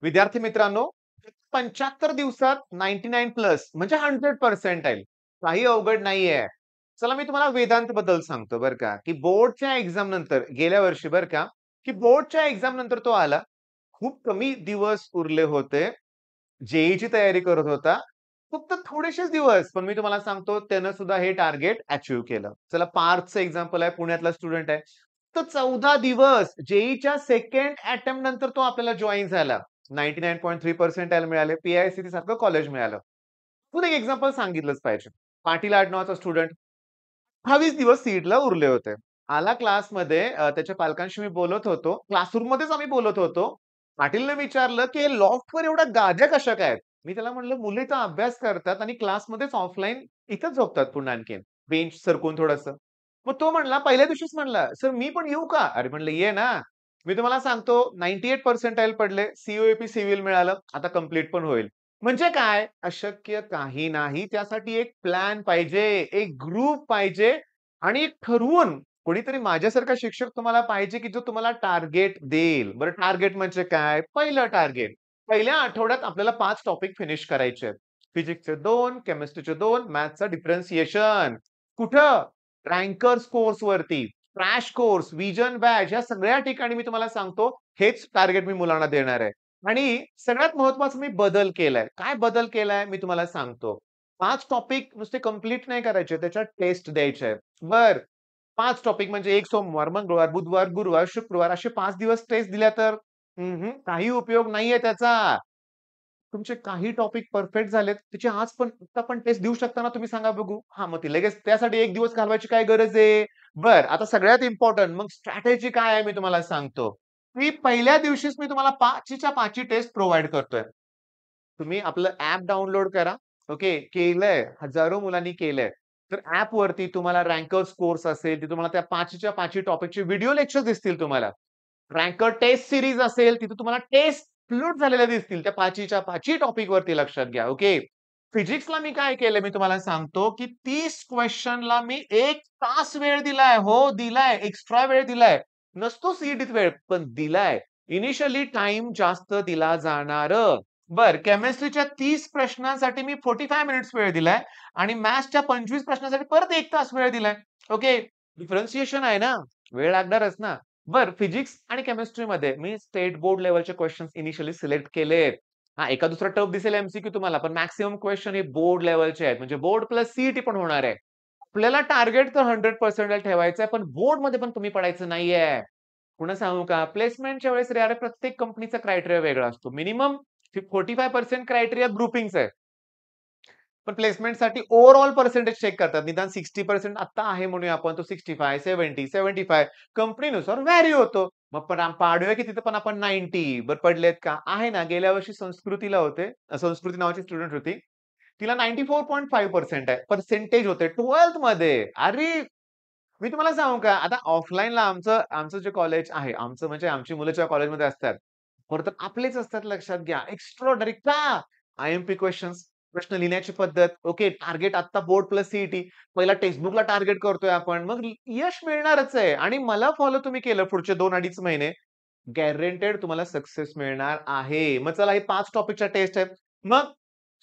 विद्यार्थी मित्रांनो, 75 दिवसात 99 प्लस म्हणजे 100% काही अवघड नाहीये. चला मी तुम्हाला वेदांत बद्दल सांगतो बरं का, की बोर्डच्या एक्झाम नंतर गेल्या वर्षी बरं का, की बोर्डच्या एक्झाम नंतर तो आला. खूप कमी दिवस उरले होते. जे तयारी करत होता. फक्त थोडेसेच दिवस, पण मी तुम्हाला सांगतो त्यानं सुद्धा हे टार्गेट अचीव्ह केलं. चला पार्थचं एक्झाम्पल आहे, पुण्यातला स्टुडंट आहे. तर 14 दिवस जे सेकंड अटेम्प्ट नंतर तो आपल्याला जॉइन झाला. 99.3% मिळाले. पी-आय-सी-टी सारखं कॉलेज मिळालं. अजून एक एक्झाम्पल सांगितलंच पाहिजे. पाटील आडनावाचा स्टुडंट 28 दिवस सीटला उरले होते. आला क्लासमध्ये त्याच्या पालकांशी मी बोलत होतो. क्लासरूममध्येच आम्ही बोलत होतो. पाटीलने विचारलं, की "हे लॉफ्टवर एवढ्या गाद्या कशा काय आहेत?" मी त्याला म्हटलं, "मुलं इथं अभ्यास करतात आणि क्लासमध्येच ऑफलाईन इथंच झोपतात पुन्हा आणखीन, बेंच सरकवून थोडंसं." मग तो म्हणला, पहिल्या दिवशीच म्हणला, "सर मी पण येऊ का?" अरे म्हटलं, "ये ना." मी तुम्हाला सांगतो 98 पर्सेंटाइल पडले. सी सिव्हिल मिळालं. आता कंप्लीट पण होईल. म्हणजे काय? अशक्य काही नाही. त्यासाठी एक प्लॅन पाहिजे, एक ग्रुप पाहिजे आणि एक ठरवून कोणीतरी माझ्यासारखा शिक्षक तुम्हाला पाहिजे, की जो तुम्हाला टार्गेट देईल. बरं टार्गेट म्हणजे काय? पहिलं टार्गेट. पहिल्या आठवड्यात आपल्याला 5 टॉपिक फिनिश करायचे आहेत. फिजिक्सचे 2, केमिस्ट्रीचे 2, मॅथ्सचं डिफरन्शिएशन. कुठं? रँकर्स कोर्सवरती, क्रॅश कोर्स, व्हिजन बॅच ह्या सगळ्या ठिकाणी मी तुम्हाला सांगतो, हेच टार्गेट मी मुलांना देणार आहे. आणि सगळ्यात महत्त्वाचा मी बदल केलाय. काय बदल केलाय मी तुम्हाला सांगतो. 5 टॉपिक नुसते कंप्लीट नाही करायचे, त्याच्यात टेस्ट द्यायचे आहेत. बरं, 5 टॉपिक म्हणजे एक सोमवार, मंगळवार, बुधवार, गुरुवार, शुक्रवार असे 5 दिवस टेस्ट दिल्या तर काही उपयोग नाहीये त्याचा. तुमचे काही टॉपिक परफेक्ट झालेत, त्याची आज पण आत्ता पण टेस्ट देऊ शकता ना तुम्ही सांगा बघू? हां, मग ती लगेच त्यासाठी 1 दिवस घालवायची काय गरज आहे? बरं, आता सगळ्यात इम्पोर्टंट मग स्ट्रॅटेजी काय आहे मी तुम्हाला सांगतो. मी पहिल्या दिवशीच मी तुम्हाला 5च्या 5 टेस्ट प्रोव्हाईड करतोय. तुम्ही आपलं ॲप डाउनलोड करा. ओके. केलंय. हजारो मुलांनी केलंय. तर ॲपवरती तुम्हाला रँकर्स कोर्स असेल, तिथे तुम्हाला त्या 5च्या 5 टॉपिकचे व्हिडिओ लेक्चर्स दिसतील तुम्हाला. रँकर टेस्ट सीरीज असेल, तिथे तुम्हाला टेस्ट अपलोड झालेल्या दिसतील. त्या 5च्या 5 टॉपिकवरती लक्षात घ्या. ओके. फिजिक्सला मी काय केलंय मी तुम्हाला सांगतो, की 30 क्वेशनला मी 1 तास वेळ दिलाय. हो, दिलाय. एक्स्ट्रा वेळ दिलाय. नसतो सीईटीत वेळ, पण दिलाय. इनिशियली टाईम जास्त दिला जाणार. बरं, केमिस्ट्रीच्या 30 प्रश्नांसाठी मी 45 मिनिट्स वेळ दिलाय आणि मॅथ्सच्या 25 प्रश्नांसाठी परत 1 तास वेळ दिलाय. ओके. डिफरन्शिएशन आहे ना, वेळ लागणारच ना. बरं, फिजिक्स आणि केमिस्ट्रीमध्ये मी स्टेट बोर्ड लेव्हलचे क्वेशन्स इनिशियली सिलेक्ट केलेत. हां, एका दुसरा टफ दिसेल एम-सी-क्यू तुम्हाला, पण मॅक्सिमम क्वेशन हे बोर्ड लेव्हलचे आहेत. म्हणजे बोर्ड प्लस सी पण होणार आहे. आपल्याला टार्गेट तर 100% ठेवायचं आहे, पण बोर्डमध्ये पण कमी पडायचं नाहीये. पुन्हा सांगू का? प्लेसमेंटच्या वेळेस रे अरे प्रत्येक कंपनीचा क्रायटेरिया वेगळा असतो. मिनिमम 45% क्रायटेरिया ग्रुपिंगचा आहे. पण प्लेसमेंटसाठी ओव्हरऑल पर्सेंटेज चेक करतात. निदान 60% आता आहे म्हणूया आपण तो 65, 70, 75 कंपनीनुसार व्हॅरी होतो. मग पण पाडूया की तिथे पण आपण 90 बरं पडलेत का? आहे ना, गेल्या वर्षी संस्कृतीला होते. संस्कृती नावाची स्टुडंट होती. तिला 94.5% आहे. पर्सेंटेज होते 12th मध्ये. अरे! मी तुम्हाला सांगू का? आता ऑफलाईनला आमचं आमचं जे कॉलेज आहे, आमचं म्हणजे आमची मुलं जेव्हा कॉलेजमध्ये असतात, खरं तर आपलेच असतात लक्षात घ्या. एक्स्ट्राऑर्डिनरी का? आय-एम-पी क्वेशन्स, प्रश्न लिहिण्याची पद्धत, ओके, टार्गेट आता बोर्ड प्लस सी पहिला टेक्स्टबुकला टार्गेट करतोय आपण. मग यश मिळणारच आहे आणि मला फॉलो तुम्ही केलं पुढचे 2-2.5 महिने, गॅरंटेड तुम्हाला सक्सेस मिळणार आहे. मग चला हे 5 टॉपिकच्या टेस्ट आहेत. मग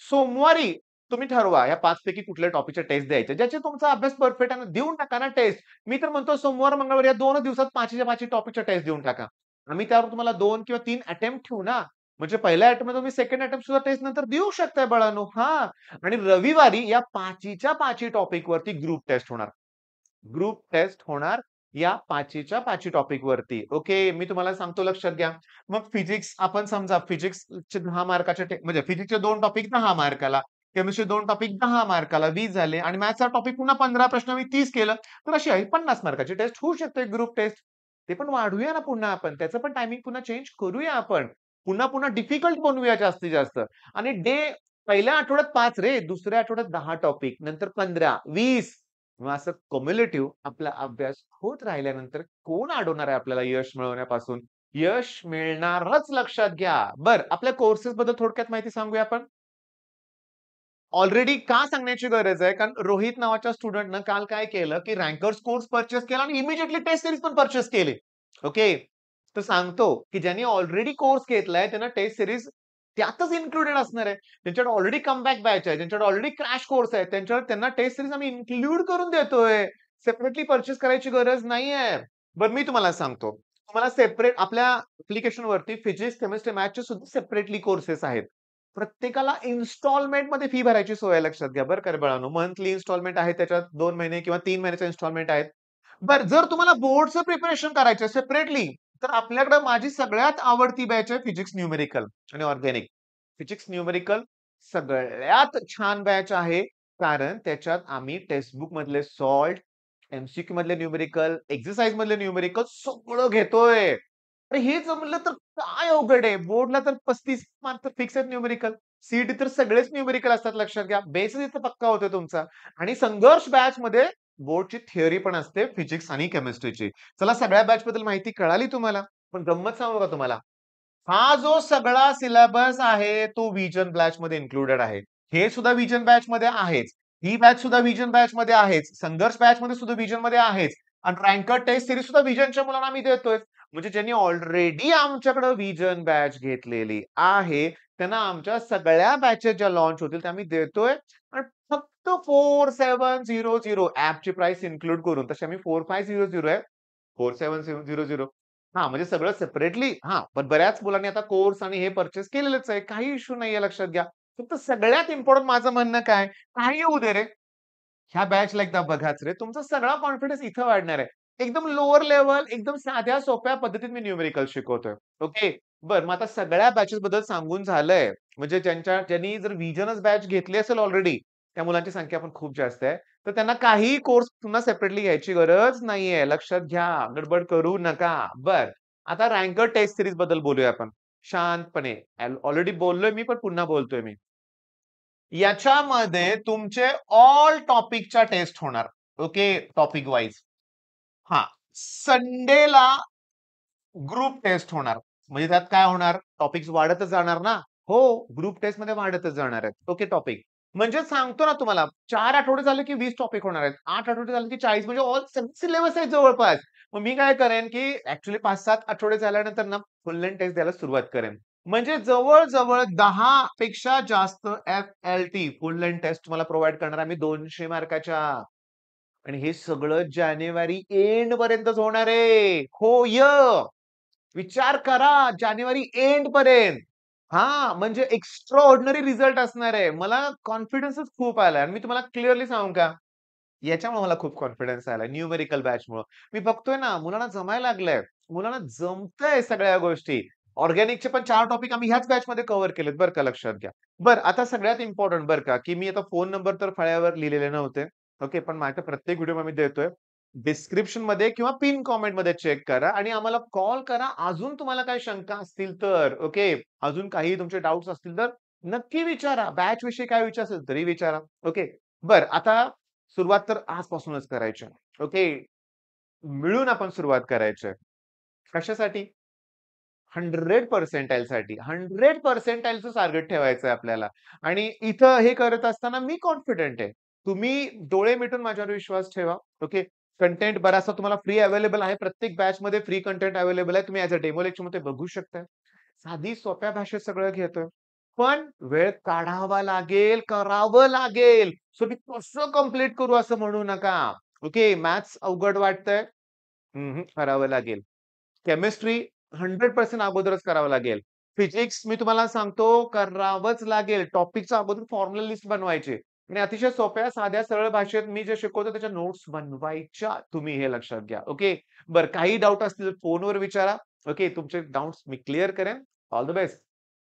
सोमवारी तुम्ही ठरवा या 5 पैकी कुठल्या टॉपिकच्या टेस्ट द्यायच्या. ज्याचे तुमचा अभ्यास परफेक्ट आहे ना, देऊन टाका ना टेस्ट. मी तर म्हणतो सोमवार, मंगळवार या 2 दिवसात 5च्या 5 टॉपिकच्या टेस्ट देऊन टाका. आम्ही त्यावर तुम्हाला 2 किंवा 3 अटेम्प्ट ठेवू ना. म्हणजे पहिल्या अटेम्प्टमध्ये तुम्ही सेकंड अटेम्प्ट सुद्धा टेस्ट नंतर देऊ शकताय बाळांनो. हां. आणि रविवारी या 5च्या 5 टॉपिकवरती ग्रुप टेस्ट होणार. ग्रुप टेस्ट होणार या 5च्या 5 टॉपिकवरती. ओके. मी तुम्हाला सांगतो लक्षात घ्या. मग फिजिक्स आपण समजा फिजिक्सचे 10 मार्काचे म्हणजे फिजिक्सचे 2 टॉपिक 10 मार्काला, केमिस्ट्री 2 टॉपिक 10 मार्काला 20 झाले आणि मॅथ्सचा टॉपिक पुन्हा 15 प्रश्न मी 30 केलं. तर अशी आहे 50 मार्काची टेस्ट होऊ शकते ग्रुप टेस्ट. ते पण वाढवूया ना पुन्हा आपण. त्याचं पण टायमिंग पुन्हा चेंज करूया आपण. पुन्हा डिफिकल्ट बनवूया जास्तीत जास्त. आणि पहिल्या आठवड्यात 5 रे, दुसऱ्या आठवड्यात 10 टॉपिक, नंतर 15, 20 मग असं क्युम्युलेटिव्ह आपला अभ्यास होत राहिल्यानंतर कोण अडवणार आहे आपल्याला यश मिळवण्यापासून? यश मिळणारच लक्षात घ्या. बरं, आपल्या कोर्सेस बद्दल थोडक्यात माहिती सांगूया आपण. ऑलरेडी का सांगण्याची गरज आहे? कारण रोहित नावाच्या स्टुडंटनं काल काय केलं, की रँकर्स कोर्स पर्चेस केला आणि इमिडिएटली टेस्ट सीरीज पण पर्चेस केली. ओके. तर सांगतो, की ज्यांनी ऑलरेडी कोर्स घेतलाय त्यांना टेस्ट सीरीज त्यातच इन्क्लुडेड असणार आहे. त्यांच्याकडे ऑलरेडी कमबॅक बॅच आहे, त्यांच्याकडे ऑलरेडी क्रॅश कोर्स आहे. त्यांना टेस्ट सीरीज आम्ही इन्क्लूड करून देतोय. सेपरेटली पर्चेस करायची गरज नाहीये. बरं मी तुम्हाला सांगतो. तुम्हाला सेपरेट आपल्या ॲप्लिकेशनवरती फिजिक्स, केमिस्ट्री, मॅथ्सचे सुद्धा सेपरेटली कोर्सेस आहेत. प्रत्येकाला इन्स्टॉलमेंटमध्ये फी भरायची सोय आहे लक्षात घ्या बरं का रे बाळांनो. मंथली इन्स्टॉलमेंट आहे त्याच्यात 2 महिने किंवा 3 महिन्याचे इन्स्टॉलमेंट आहेत. बरं जर तुम्हाला बोर्डचं प्रिपरेशन करायचं सेपरेटली, तर आपल्याकडे माझी सगळ्यात आवडती बॅच आहे फिजिक्स न्यूमेरिकल आणि ऑर्गॅनिक. फिजिक्स न्यूमेरिकल सगळ्यात छान बॅच आहे. कारण त्याच्यात आम्ही टेक्स्टबुक मधले सॉल्व्ड, एमसीक्यू मधले न्यूमेरिकल, एक्सरसाइज मधले न्यूमेरिकल सगळं घेतोय. अरे हे जमलं तर काय अवघड आहे? बोर्डला तर 35 मार्क तर फिक्स आहेत न्यूमेरिकल. सीईटी तर सगळेच न्यूमेरिकल असतात लक्षात घ्या. बेसच इथं पक्का होतोय तुमचा. आणि संघर्ष बॅचमध्ये बोर्डची थिअरी पण असते फिजिक्स आणि केमिस्ट्रीची. चला सगळ्या बॅचबद्दल माहिती कळाली तुम्हाला. पण गंमत सांगू का तुम्हाला? हा जो सगळा सिलेबस आहे तो व्हिजन बॅचमध्ये इन्क्लुडेड आहे. हे सुद्धा व्हिजन बॅचमध्ये आहेच. ही बॅच सुद्धा व्हिजन बॅचमध्ये आहेच. संघर्ष बॅचमध्ये सुद्धा व्हिजनमध्ये आहेच. आणि रँकर टेस्ट सीरीज सुद्धा व्हिजनच्या मुलांना आम्ही देतोय. म्हणजे ज्यांनी ऑलरेडी आमच्याकडे व्हिजन बॅच घेतलेली आहे, त्यांना आमच्या सगळ्या बॅचेस ज्या लॉन्च होतील त्या आम्ही देतोय. आणि फक्त 4700 ॲपची प्राइस इन्क्लूड करून. तशी आम्ही 4500 आहे. 4700 हां, म्हणजे सगळं सेपरेटली हां, पण बऱ्याच मुलांनी आता कोर्स आणि हे पर्चेस केलेलंच आहे. काही इश्यू नाहीये लक्षात घ्या. फक्त सगळ्यात इम्पोर्टंट माझं म्हणणं काय, काही येऊ दे रे, ह्या बॅचला एकदा बघाच रे. तुमचा सगळा कॉन्फिडन्स इथं वाढणार आहे. एकदम लोअर लेव्हल, एकदम साध्या सोप्या पद्धतीत मी न्यूमेरिकल शिकवतोय. ओके. बरं मग आता सगळ्या बॅचेस बद्दल सांगून झालंय. म्हणजे ज्यांनी जर व्हिजनच बॅच घेतली असेल ऑलरेडी, त्या मुलांची संख्या पण खूप जास्त आहे. तर त्यांना काहीही कोर्स पुन्हा सेपरेटली घ्यायची गरज नाहीये. लक्षात घ्या. गडबड करू नका. बरं. आता रँकर टेस्ट सीरीज बद्दल बोलूया आपण. शांतपणे. ऑलरेडी बोललोय मी, पण पुन्हा बोलतोय मी. याच्यामध्ये तुमचे ऑल टॉपिकच्या टेस्ट होणार. ओके. Topic wise. हां. संडेला ग्रुप टेस्ट होणार. म्हणजे त्यात काय होणार? टॉपिक्स वाढतच जाणार ना? हो, ग्रुप टेस्टमध्ये वाढतच जाणार आहेत. Okay topic. म्हणजे सांगतो ना तुम्हाला 4 आठवडे झाले की 20 टॉपिक होणार आहेत. 8 आठवडे झाले की 40 म्हणजे ऑल सिलेबस आहे जवळपास. मग मी काय करेन, की ॲक्चुअली 5-7 आठवडे झाल्यानंतर ना फुल लेंथ टेस्ट द्यायला सुरुवात करेन. म्हणजे जवळ-जवळ 10 पेक्षा जास्त एफ-एल-टी फुल लेंथ टेस्ट तुम्हाला प्रोव्हाईड करणार आम्ही 200 मार्काच्या. आणि हे सगळं जानेवारी एंड पर्यंतच होणार आहे. हो, विचार करा जानेवारी एंड पर्यंत. हां, म्हणजे एक्स्ट्रा ऑर्डिनरी रिझल्ट असणार आहे. मला कॉन्फिडन्सच खूप आलाय आणि मी तुम्हाला क्लिअरली सांगू का? याच्यामुळे मला खूप कॉन्फिडन्स आलाय न्यूमेरिकल बॅचमुळं. मी बघतोय ना मुलांना जमायला लागलंय. मुलांना जमतंय सगळ्या गोष्टी. ऑर्गॅनिकचे पण 4 टॉपिक आम्ही ह्याच बॅचमध्ये कव्हर केलेत बरं का लक्षात घ्या. बरं आता सगळ्यात इम्पोर्टंट बरं का, की मी आता फोन नंबर तर फळ्यावर लिहिलेले नव्हते. ओके. पण माझ्या प्रत्येक व्हिडिओ मी देतोय. डिस्क्रिप्शनमध्ये किंवा पिन कॉमेंटमध्ये चेक करा आणि आम्हाला कॉल करा. अजून तुम्हाला काही शंका असतील तर. ओके. अजून काही तुमचे डाउट्स असतील तर नक्की विचारा. बॅचविषयी काय विचार असेल तरी विचारा. ओके. बरं आता सुरुवात तर आजपासूनच करायची आहे. ओके. मिळून आपण सुरुवात करायची आहे. कशासाठी? 100 पर्सेंटाइलसाठी. 100 पर्सेंटाइलचं टार्गेट ठेवायचं आहे आपल्याला. आणि इथं हे करत असताना मी कॉन्फिडंट आहे. तुम्ही डोळे मिटून माझ्यावर विश्वास ठेवा. ओके. कंटेंट बराचसा तुम्हाला फ्री अवेलेबल आहे. प्रत्येक बॅचमध्ये फ्री कंटेंट अवेलेबल आहे. तुम्ही ॲज अ डेमो लेक्चरमध्ये बघू शकता. साधी सोप्या भाषेत सगळं घेतोय. पण वेळ काढावा लागेल, करावं लागेल. सो मी कसं कंप्लीट करू असं म्हणू नका. ओके. मॅथ्स अवघड वाटतंय? करावं लागेल. केमिस्ट्री 100% अगोदरच करावं लागेल. फिजिक्स मी तुम्हाला सांगतो करावंच लागेल. टॉपिकचा अगोदर फॉर्म्युला लिस्ट बनवायची आणि अतिशय सोप्या, साध्या, सरळ भाषेत मी जे शिकवतो त्याच्या नोट्स बनवायच्या. तुम्ही हे लक्षात घ्या. ओके. बरं काही डाउट असतील फोनवर विचारा. ओके. तुमचे डाउट्स मी क्लिअर करेन. All the best.